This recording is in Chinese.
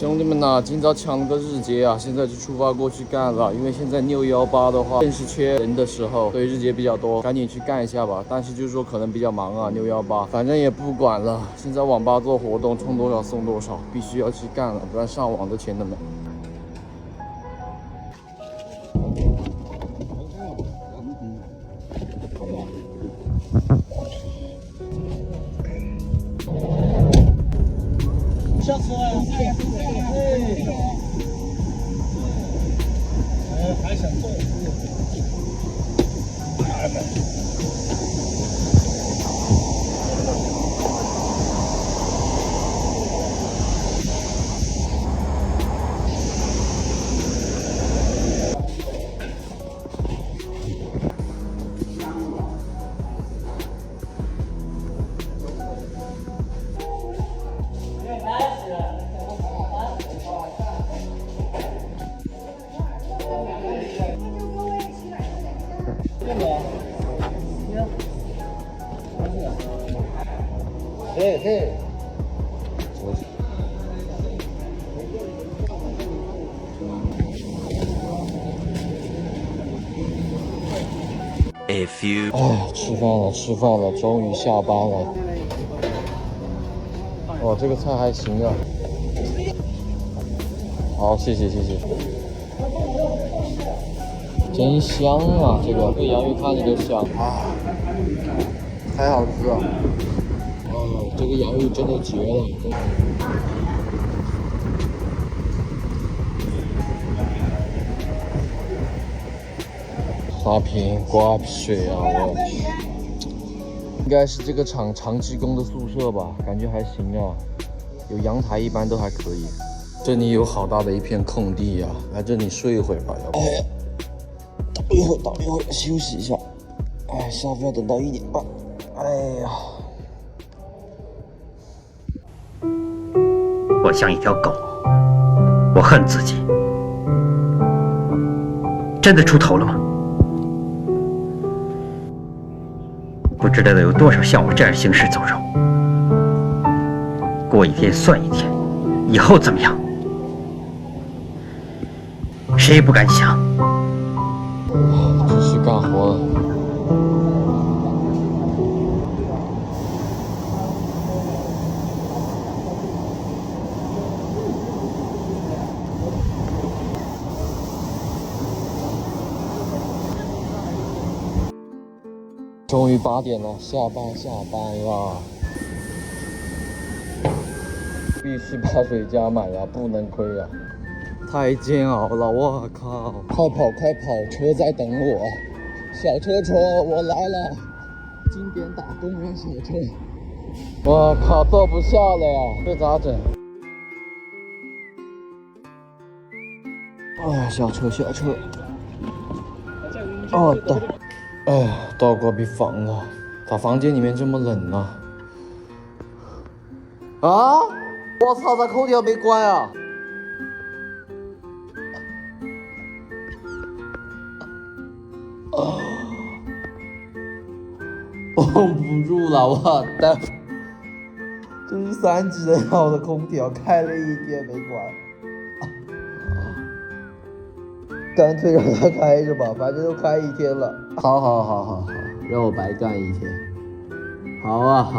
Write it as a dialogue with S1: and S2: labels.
S1: 兄弟们呐，今早抢了个日结啊，现在就出发过去干了。因为现在618的话，正是缺人的时候，所以日结比较多，赶紧去干一下吧。但是就是说可能比较忙啊，618，反正也不管了。现在网吧做活动，充多少送多少，必须要去干了，不然上网的钱都没。
S2: 下次还想做。嘿嘿。
S3: A few
S1: 吃饭了，终于下班了。哦，这个菜还行啊。好，谢谢。真香啊！这个洋芋看着就香啊，太好吃了。哦，这个洋芋真的绝了。花瓶挂水啊，我去。应该是这个厂长期工的宿舍吧，感觉还行啊，有阳台，一般都还可以。这里有好大的一片空地呀，来这里睡一会儿吧，要不。哎呀，倒一会儿，休息一下。哎，下班要等到1点半。哎呀，
S3: 我像一条狗，我恨自己。真的出头了吗？不知道有多少像我这样行尸走肉，过一天算一天，以后怎么样？谁也不敢想。
S1: 继续干活了。终于8点了，下班了。必须把水加满呀，不能亏呀！太煎熬了，我靠！快跑，车在等我，小车，我来了！经典打公园小车。我靠，坐不下了呀，这咋整？哎呀，小车。哦，到隔壁房了，咋房间里面这么冷呢？啊！我操，咋空调没关啊？绷不住了，我的！这是3级的好的空调，开了1天没关。干脆让它开着吧，反正都开1天了。好，让我白干1天。好啊。